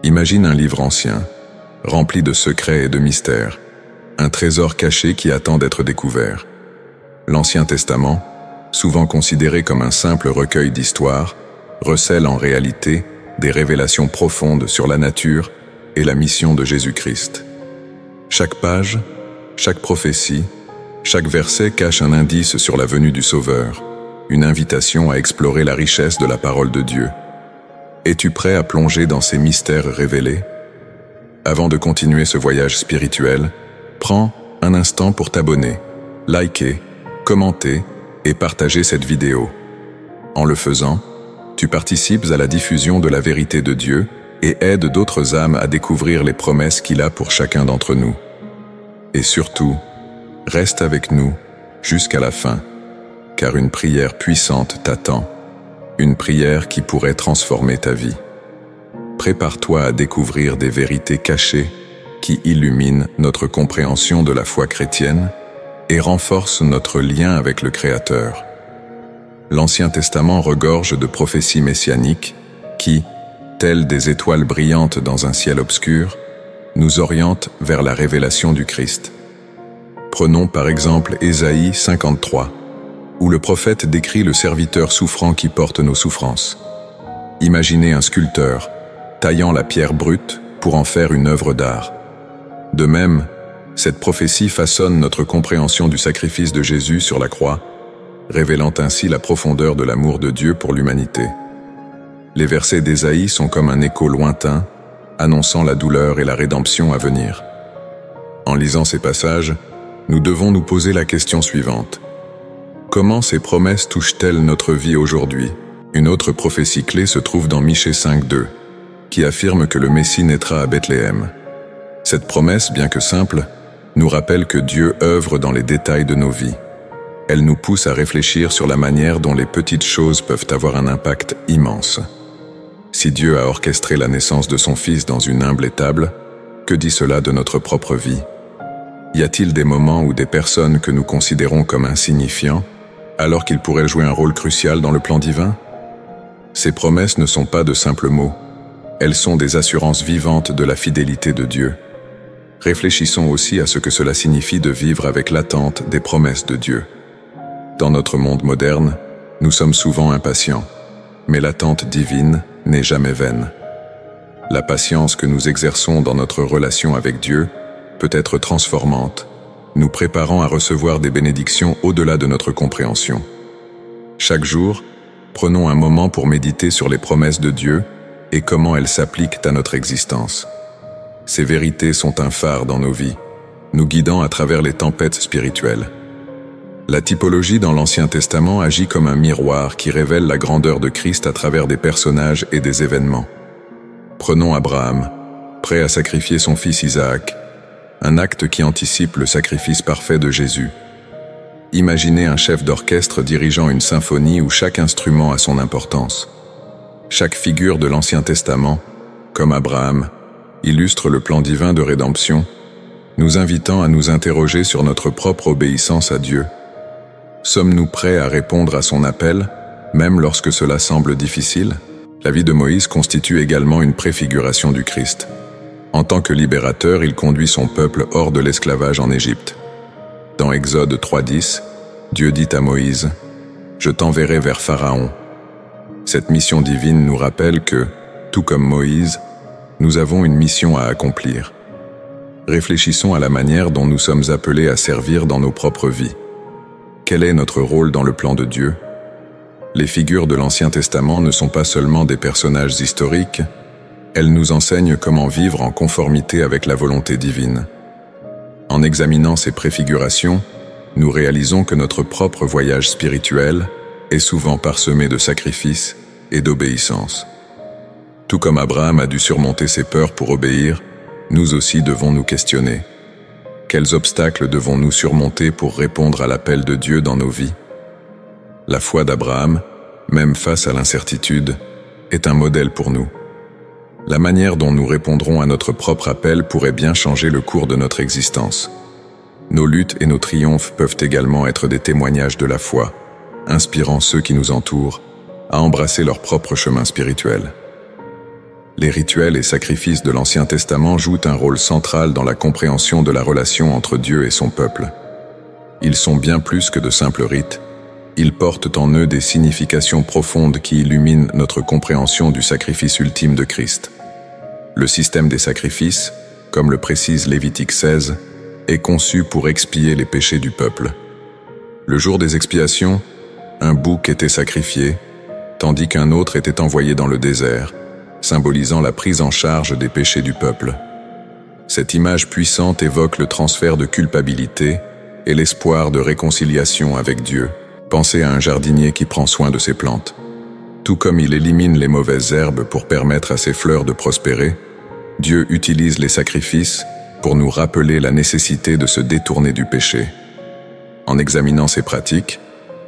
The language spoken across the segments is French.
Imagine un livre ancien, rempli de secrets et de mystères, un trésor caché qui attend d'être découvert. L'Ancien Testament, souvent considéré comme un simple recueil d'histoires, recèle en réalité des révélations profondes sur la nature et la mission de Jésus-Christ. Chaque page, chaque prophétie, chaque verset cache un indice sur la venue du Sauveur, une invitation à explorer la richesse de la parole de Dieu. Es-tu prêt à plonger dans ces mystères révélés? Avant de continuer ce voyage spirituel, prends un instant pour t'abonner, liker, commenter et partager cette vidéo. En le faisant, tu participes à la diffusion de la vérité de Dieu et aides d'autres âmes à découvrir les promesses qu'il a pour chacun d'entre nous. Et surtout, reste avec nous jusqu'à la fin, car une prière puissante t'attend, une prière qui pourrait transformer ta vie. Prépare-toi à découvrir des vérités cachées qui illuminent notre compréhension de la foi chrétienne et renforcent notre lien avec le Créateur. L'Ancien Testament regorge de prophéties messianiques qui, telles des étoiles brillantes dans un ciel obscur, nous orientent vers la révélation du Christ. Prenons par exemple Ésaïe 53, où le prophète décrit le serviteur souffrant qui porte nos souffrances. Imaginez un sculpteur taillant la pierre brute pour en faire une œuvre d'art. De même, cette prophétie façonne notre compréhension du sacrifice de Jésus sur la croix, révélant ainsi la profondeur de l'amour de Dieu pour l'humanité. Les versets d'Ésaïe sont comme un écho lointain, annonçant la douleur et la rédemption à venir. En lisant ces passages, nous devons nous poser la question suivante. Comment ces promesses touchent-elles notre vie aujourd'hui? Une autre prophétie clé se trouve dans Michée 5:2, qui affirme que le Messie naîtra à Bethléem. Cette promesse, bien que simple, nous rappelle que Dieu œuvre dans les détails de nos vies. Elle nous pousse à réfléchir sur la manière dont les petites choses peuvent avoir un impact immense. Si Dieu a orchestré la naissance de son Fils dans une humble étable, que dit cela de notre propre vie? Y a-t-il des moments où des personnes que nous considérons comme insignifiants, alors qu'ils pourraient jouer un rôle crucial dans le plan divin? Ces promesses ne sont pas de simples mots. Elles sont des assurances vivantes de la fidélité de Dieu. Réfléchissons aussi à ce que cela signifie de vivre avec l'attente des promesses de Dieu. Dans notre monde moderne, nous sommes souvent impatients, mais l'attente divine n'est jamais vaine. La patience que nous exerçons dans notre relation avec Dieu peut être transformante, nous préparant à recevoir des bénédictions au-delà de notre compréhension. Chaque jour, prenons un moment pour méditer sur les promesses de Dieu et comment elles s'appliquent à notre existence. Ces vérités sont un phare dans nos vies, nous guidant à travers les tempêtes spirituelles. La typologie dans l'Ancien Testament agit comme un miroir qui révèle la grandeur de Christ à travers des personnages et des événements. Prenons Abraham, prêt à sacrifier son fils Isaac, un acte qui anticipe le sacrifice parfait de Jésus. Imaginez un chef d'orchestre dirigeant une symphonie où chaque instrument a son importance. Chaque figure de l'Ancien Testament, comme Abraham, illustre le plan divin de rédemption, nous invitant à nous interroger sur notre propre obéissance à Dieu. Sommes-nous prêts à répondre à son appel, même lorsque cela semble difficile? La vie de Moïse constitue également une préfiguration du Christ. En tant que libérateur, il conduit son peuple hors de l'esclavage en Égypte. Dans Exode 3:10, Dieu dit à Moïse « Je t'enverrai vers Pharaon ». Cette mission divine nous rappelle que, tout comme Moïse, nous avons une mission à accomplir. Réfléchissons à la manière dont nous sommes appelés à servir dans nos propres vies. Quel est notre rôle dans le plan de Dieu? Les figures de l'Ancien Testament ne sont pas seulement des personnages historiques, elles nous enseignent comment vivre en conformité avec la volonté divine. En examinant ces préfigurations, nous réalisons que notre propre voyage spirituel est souvent parsemé de sacrifices et d'obéissance. Tout comme Abraham a dû surmonter ses peurs pour obéir, nous aussi devons nous questionner. Quels obstacles devons-nous surmonter pour répondre à l'appel de Dieu dans nos vies? La foi d'Abraham, même face à l'incertitude, est un modèle pour nous. La manière dont nous répondrons à notre propre appel pourrait bien changer le cours de notre existence. Nos luttes et nos triomphes peuvent également être des témoignages de la foi, inspirant ceux qui nous entourent à embrasser leur propre chemin spirituel. Les rituels et sacrifices de l'Ancien Testament jouent un rôle central dans la compréhension de la relation entre Dieu et son peuple. Ils sont bien plus que de simples rites. Ils portent en eux des significations profondes qui illuminent notre compréhension du sacrifice ultime de Christ. Le système des sacrifices, comme le précise Lévitique 16, est conçu pour expier les péchés du peuple. Le jour des expiations, un bouc était sacrifié, tandis qu'un autre était envoyé dans le désert, symbolisant la prise en charge des péchés du peuple. Cette image puissante évoque le transfert de culpabilité et l'espoir de réconciliation avec Dieu. Pensez à un jardinier qui prend soin de ses plantes. Tout comme il élimine les mauvaises herbes pour permettre à ses fleurs de prospérer, Dieu utilise les sacrifices pour nous rappeler la nécessité de se détourner du péché. En examinant ces pratiques,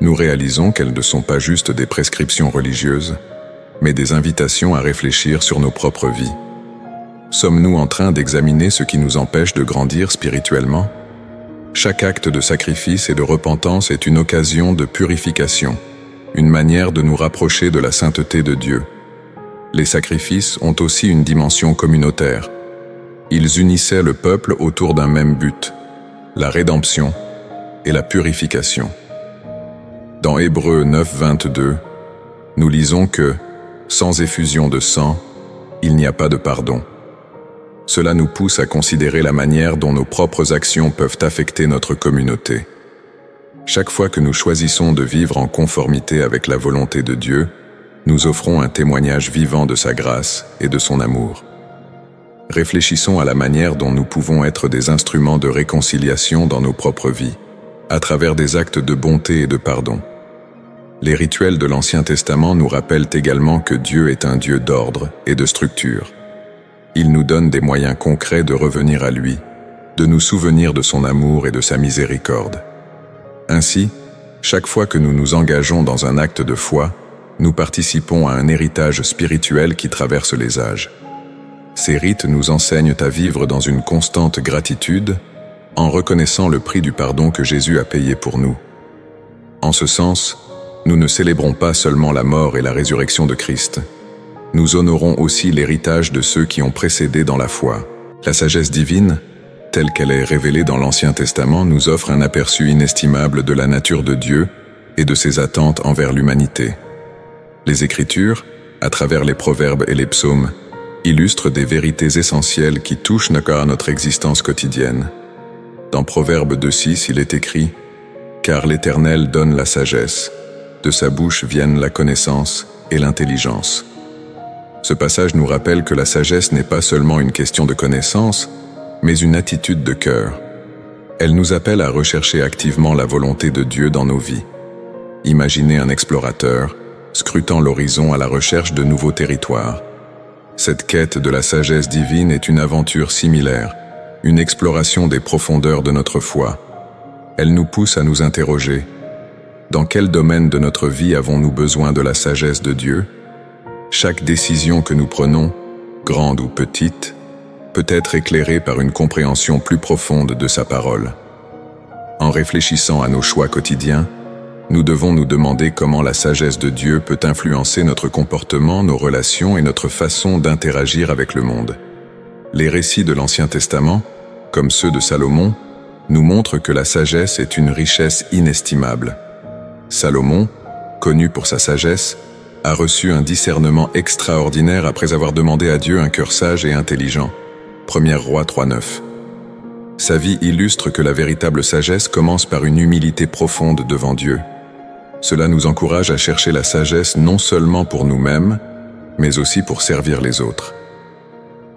nous réalisons qu'elles ne sont pas juste des prescriptions religieuses, mais des invitations à réfléchir sur nos propres vies. Sommes-nous en train d'examiner ce qui nous empêche de grandir spirituellement? Chaque acte de sacrifice et de repentance est une occasion de purification, une manière de nous rapprocher de la sainteté de Dieu. Les sacrifices ont aussi une dimension communautaire. Ils unissaient le peuple autour d'un même but, la rédemption et la purification. Dans Hébreux 9, 22, nous lisons que « Sans effusion de sang, il n'y a pas de pardon ». Cela nous pousse à considérer la manière dont nos propres actions peuvent affecter notre communauté. Chaque fois que nous choisissons de vivre en conformité avec la volonté de Dieu, nous offrons un témoignage vivant de sa grâce et de son amour. Réfléchissons à la manière dont nous pouvons être des instruments de réconciliation dans nos propres vies, à travers des actes de bonté et de pardon. Les rituels de l'Ancien Testament nous rappellent également que Dieu est un Dieu d'ordre et de structure. Il nous donne des moyens concrets de revenir à lui, de nous souvenir de son amour et de sa miséricorde. Ainsi, chaque fois que nous nous engageons dans un acte de foi, nous participons à un héritage spirituel qui traverse les âges. Ces rites nous enseignent à vivre dans une constante gratitude, en reconnaissant le prix du pardon que Jésus a payé pour nous. En ce sens, nous ne célébrons pas seulement la mort et la résurrection de Christ. Nous honorons aussi l'héritage de ceux qui ont précédé dans la foi. La sagesse divine, telle qu'elle est révélée dans l'Ancien Testament, nous offre un aperçu inestimable de la nature de Dieu et de ses attentes envers l'humanité. Les Écritures, à travers les proverbes et les psaumes, illustrent des vérités essentielles qui touchent à notre existence quotidienne. Dans Proverbe 2:6, il est écrit « Car l'Éternel donne la sagesse, de sa bouche viennent la connaissance et l'intelligence. » Ce passage nous rappelle que la sagesse n'est pas seulement une question de connaissance, mais une attitude de cœur. Elle nous appelle à rechercher activement la volonté de Dieu dans nos vies. Imaginez un explorateur, scrutant l'horizon à la recherche de nouveaux territoires. Cette quête de la sagesse divine est une aventure similaire, une exploration des profondeurs de notre foi. Elle nous pousse à nous interroger. Dans quel domaine de notre vie avons-nous besoin de la sagesse de Dieu? Chaque décision que nous prenons, grande ou petite, peut être éclairée par une compréhension plus profonde de sa parole. En réfléchissant à nos choix quotidiens, nous devons nous demander comment la sagesse de Dieu peut influencer notre comportement, nos relations et notre façon d'interagir avec le monde. Les récits de l'Ancien Testament, comme ceux de Salomon, nous montrent que la sagesse est une richesse inestimable. Salomon, connu pour sa sagesse, a reçu un discernement extraordinaire après avoir demandé à Dieu un cœur sage et intelligent. 1 Roi 3:9. Sa vie illustre que la véritable sagesse commence par une humilité profonde devant Dieu. Cela nous encourage à chercher la sagesse non seulement pour nous-mêmes, mais aussi pour servir les autres.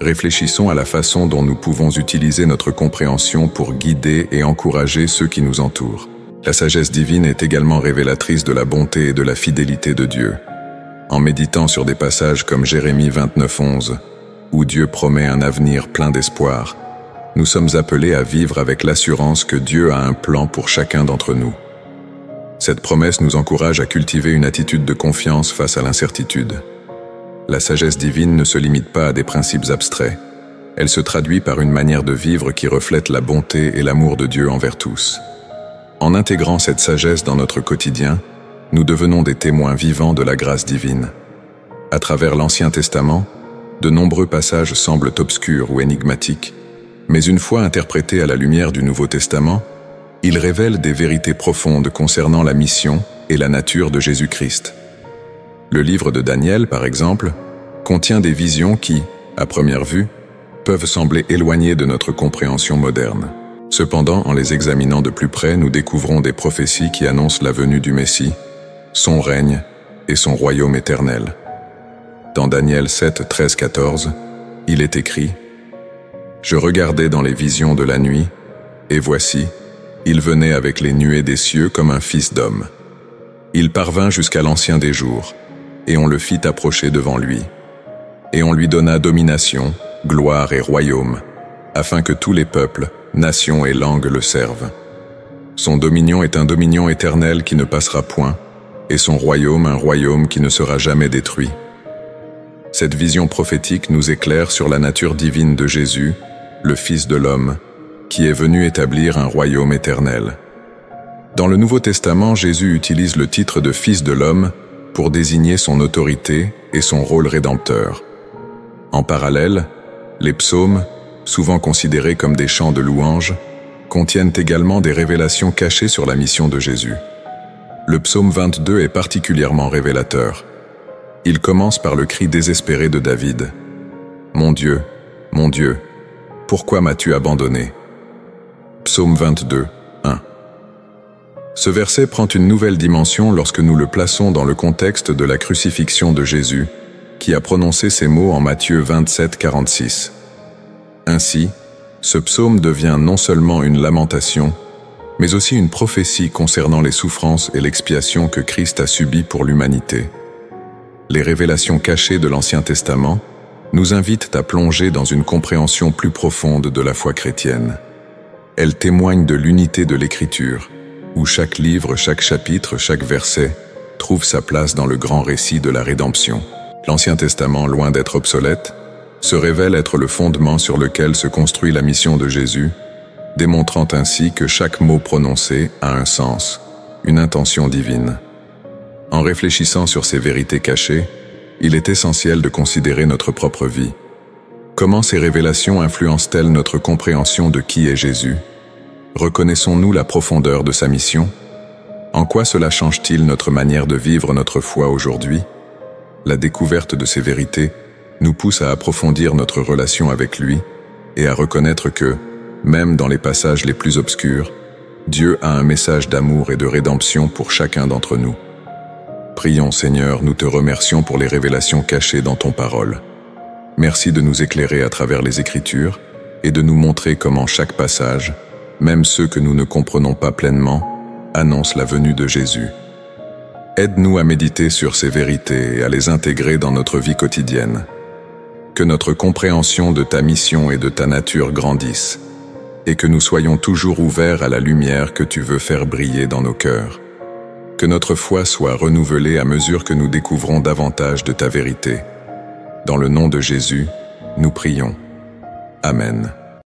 Réfléchissons à la façon dont nous pouvons utiliser notre compréhension pour guider et encourager ceux qui nous entourent. La sagesse divine est également révélatrice de la bonté et de la fidélité de Dieu. En méditant sur des passages comme Jérémie 29:11, où Dieu promet un avenir plein d'espoir, nous sommes appelés à vivre avec l'assurance que Dieu a un plan pour chacun d'entre nous. Cette promesse nous encourage à cultiver une attitude de confiance face à l'incertitude. La sagesse divine ne se limite pas à des principes abstraits. Elle se traduit par une manière de vivre qui reflète la bonté et l'amour de Dieu envers tous. En intégrant cette sagesse dans notre quotidien, nous devenons des témoins vivants de la grâce divine. À travers l'Ancien Testament, De nombreux passages semblent obscurs ou énigmatiques, mais une fois interprétés à la lumière du Nouveau Testament, ils révèlent des vérités profondes concernant la mission et la nature de Jésus-Christ. Le livre de Daniel, par exemple, contient des visions qui, à première vue, peuvent sembler éloignées de notre compréhension moderne. Cependant, en les examinant de plus près, nous découvrons des prophéties qui annoncent la venue du Messie, son règne et son royaume éternel. Dans Daniel 7, 13-14, il est écrit « Je regardais dans les visions de la nuit, et voici, il venait avec les nuées des cieux comme un fils d'homme. Il parvint jusqu'à l'Ancien des jours, et on le fit approcher devant lui. Et on lui donna domination, gloire et royaume, afin que tous les peuples, nations et langues le servent. Son dominion est un dominion éternel qui ne passera point, et son royaume un royaume qui ne sera jamais détruit. » Cette vision prophétique nous éclaire sur la nature divine de Jésus, le Fils de l'homme, qui est venu établir un royaume éternel. Dans le Nouveau Testament, Jésus utilise le titre de Fils de l'homme pour désigner son autorité et son rôle rédempteur. En parallèle, les psaumes, souvent considérés comme des chants de louange, contiennent également des révélations cachées sur la mission de Jésus. Le psaume 22 est particulièrement révélateur. Il commence par le cri désespéré de David. « Mon Dieu, pourquoi m'as-tu abandonné ?» Psaume 22, 1. Ce verset prend une nouvelle dimension lorsque nous le plaçons dans le contexte de la crucifixion de Jésus, qui a prononcé ces mots en Matthieu 27, 46. Ainsi, ce psaume devient non seulement une lamentation, mais aussi une prophétie concernant les souffrances et l'expiation que Christ a subies pour l'humanité. Les révélations cachées de l'Ancien Testament nous invitent à plonger dans une compréhension plus profonde de la foi chrétienne. Elles témoignent de l'unité de l'Écriture, où chaque livre, chaque chapitre, chaque verset trouve sa place dans le grand récit de la rédemption. L'Ancien Testament, loin d'être obsolète, se révèle être le fondement sur lequel se construit la mission de Jésus, démontrant ainsi que chaque mot prononcé a un sens, une intention divine. En réfléchissant sur ces vérités cachées, il est essentiel de considérer notre propre vie. Comment ces révélations influencent-elles notre compréhension de qui est Jésus? Reconnaissons-nous la profondeur de sa mission? En quoi cela change-t-il notre manière de vivre notre foi aujourd'hui? La découverte de ces vérités nous pousse à approfondir notre relation avec lui et à reconnaître que, même dans les passages les plus obscurs, Dieu a un message d'amour et de rédemption pour chacun d'entre nous. Prions, Seigneur, nous te remercions pour les révélations cachées dans ton parole. Merci de nous éclairer à travers les Écritures et de nous montrer comment chaque passage, même ceux que nous ne comprenons pas pleinement, annonce la venue de Jésus. Aide-nous à méditer sur ces vérités et à les intégrer dans notre vie quotidienne. Que notre compréhension de ta mission et de ta nature grandisse, et que nous soyons toujours ouverts à la lumière que tu veux faire briller dans nos cœurs. Que notre foi soit renouvelée à mesure que nous découvrons davantage de ta vérité. Dans le nom de Jésus, nous prions. Amen.